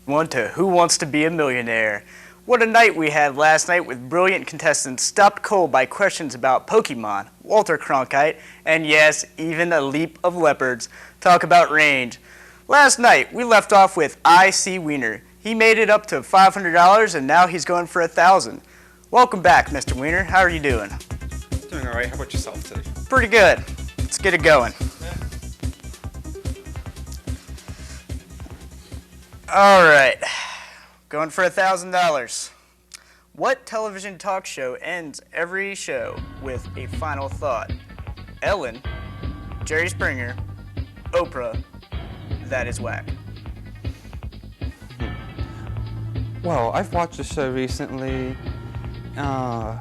One to Who Wants to Be a Millionaire? What a night we had last night with brilliant contestants stopped cold by questions about Pokemon, Walter Cronkite, and yes, even a leap of leopards. Talk about range. Last night we left off with I.C. Wiener. He made it up to $500 and now he's going for $1,000. Welcome back, Mr. Wiener. How are you doing? Doing all right. How about yourself today? Pretty good. Let's get it going. All right, going for $1,000. What television talk show ends every show with a final thought? Ellen, Jerry Springer, Oprah, that is whack. Well, I've watched the show recently, and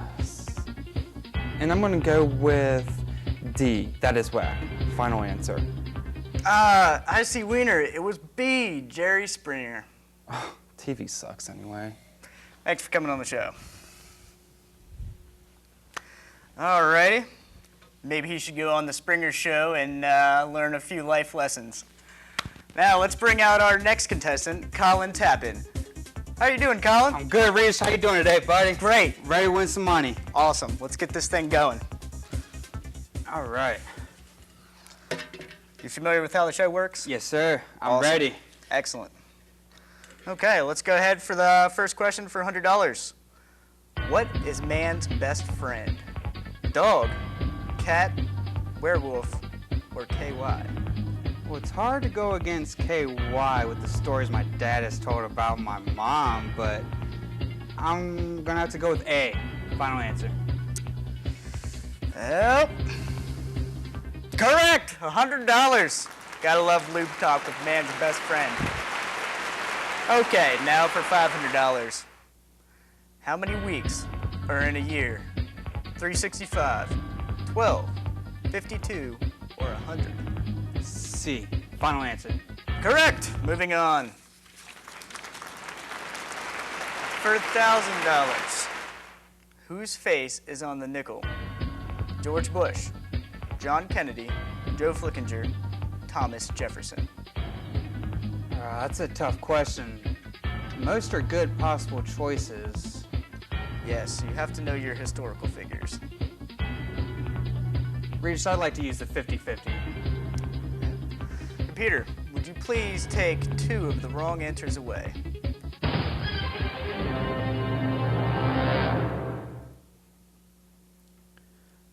I'm gonna go with D, that is whack. Final answer. I.C. Wiener, it was B, Jerry Springer. Oh, TV sucks anyway. Thanks for coming on the show. Alrighty, maybe he should go on the Springer show and learn a few life lessons. Now let's bring out our next contestant, Colin Tappan. How you doing, Colin? I'm good, Reese. How you doing today, buddy? Great. Ready to win some money. Awesome. Let's get this thing going. All right. You familiar with how the show works? Yes, sir. I'm Awesome. ready. Excellent. Okay, let's go ahead for the first question for $100. What is man's best friend? Dog, cat, werewolf, or KY? Well, it's hard to go against KY with the stories my dad has told about my mom, but I'm gonna have to go with A. Final answer. Well, correct! $100. Gotta love lube talk with man's best friend. Okay, now for $500. How many weeks are in a year? 365, 12, 52, or 100? C. Final answer. Correct! Moving on. For $1,000, whose face is on the nickel? George Bush, John Kennedy, Joe Flickinger, Thomas Jefferson. That's a tough question. Most are good possible choices. Yes, you have to know your historical figures. Reese, I'd like to use the 50-50. Computer, would you please take 2 of the wrong answers away?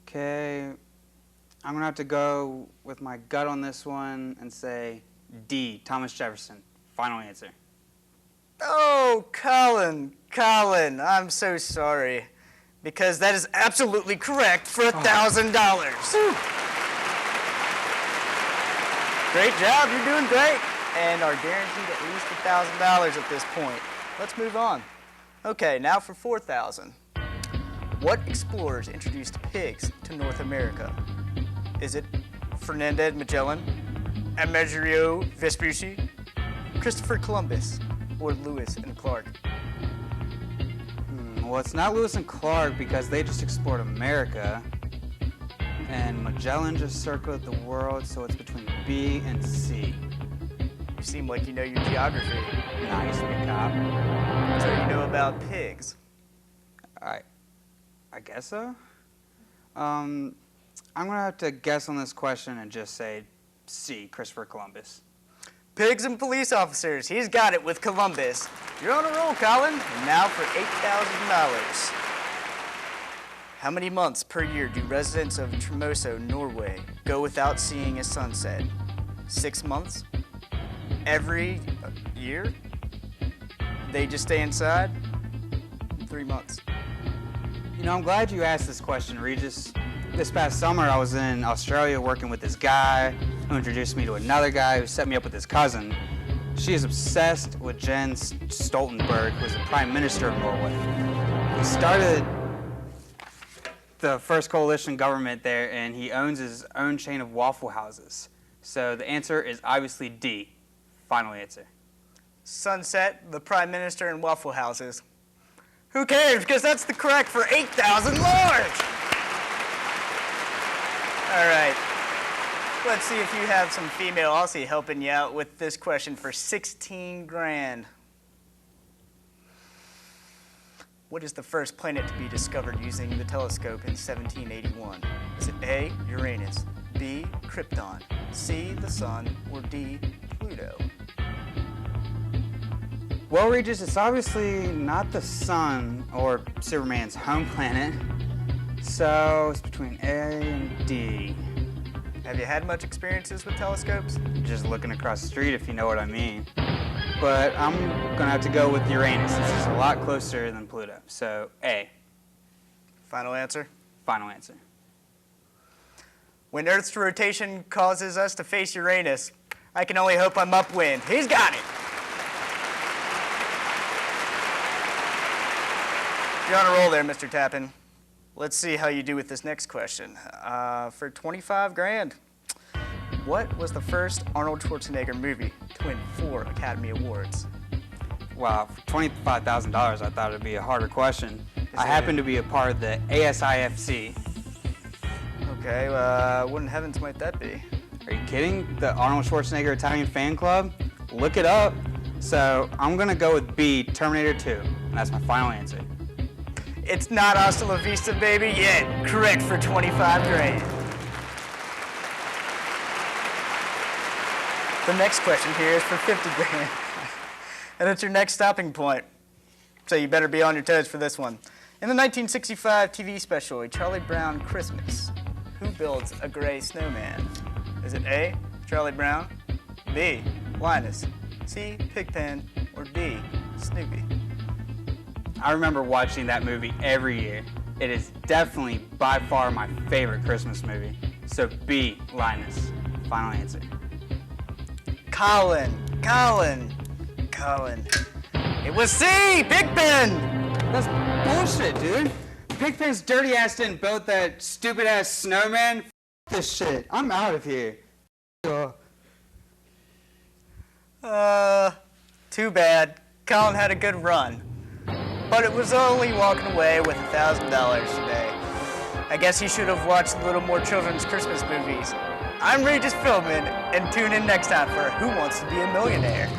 Okay, I'm gonna have to go with my gut on this one and say D, Thomas Jefferson. Final answer. Oh, Colin, I'm so sorry. Because that is absolutely correct for $1,000. Great job, you're doing great. And are guaranteed at least $1,000 at this point. Let's move on. Okay, now for $4,000. What explorers introduced pigs to North America? Is it Fernandez Magellan, Amerigo Vespucci, Christopher Columbus, or Lewis and Clark? Well, it's not Lewis and Clark because they just explored America. And Magellan just circled the world, so it's between B and C. You seem like you know your geography. Nice, big cop. So you know about pigs. I guess so. I'm gonna have to guess on this question and just say C, Christopher Columbus. Pigs and police officers. He's got it with Columbus. You're on a roll, Colin. And now for $8,000. How many months per year do residents of Tromsø, Norway, go without seeing a sunset? 6 months? Every year? They just stay inside? 3 months. You know, I'm glad you asked this question, Regis. This past summer, I was in Australia working with this guy who introduced me to another guy who set me up with his cousin. She is obsessed with Jens Stoltenberg, who is the Prime Minister of Norway. He started the first coalition government there, and he owns his own chain of waffle houses. So the answer is obviously D. Final answer. Sunset, the Prime Minister, and waffle houses. Who cares? Because that's the correct for $8,000 large. All right. Let's see if you have some female Aussie helping you out with this question for 16 grand. What is the first planet to be discovered using the telescope in 1781? Is it A, Uranus, B, Krypton, C, the Sun, or D, Pluto? Well, Regis, it's obviously not the sun or Superman's home planet. So it's between A and D. Have you had much experiences with telescopes? Just looking across the street, if you know what I mean. But I'm gonna have to go with Uranus. This is a lot closer than Pluto. So A. Final answer? Final answer. When Earth's rotation causes us to face Uranus, I can only hope I'm upwind. He's got it! You're on a roll there, Mr. Tappan. Let's see how you do with this next question. For 25 grand, what was the first Arnold Schwarzenegger movie to win 4 Academy Awards? Wow, for $25,000, I thought it'd be a harder question. I happen to be a part of the ASIFC. Okay, what in heavens might that be? Are you kidding? The Arnold Schwarzenegger Italian fan club? Look it up. So I'm gonna go with B, Terminator 2. And that's my final answer. It's not Hasta La Vista, baby, yet. Correct for 25 grand. The next question here is for 50 grand. And it's your next stopping point. So you better be on your toes for this one. In the 1965 TV special, A Charlie Brown Christmas, who builds a gray snowman? Is it A, Charlie Brown, B, Linus, C, Pigpen, or D, Snoopy? I remember watching that movie every year. It is definitely by far my favorite Christmas movie. So B, Linus. Final answer. Colin. It was C, Pigpen! That's bullshit, dude. Pigpen's dirty ass didn't build that stupid ass snowman. F this shit. I'm out of here. Too bad. Colin had a good run. But it was only walking away with $1,000 today. I guess he should have watched a little more children's Christmas movies. I'm Regis Philbin, and tune in next time for Who Wants to Be a Millionaire?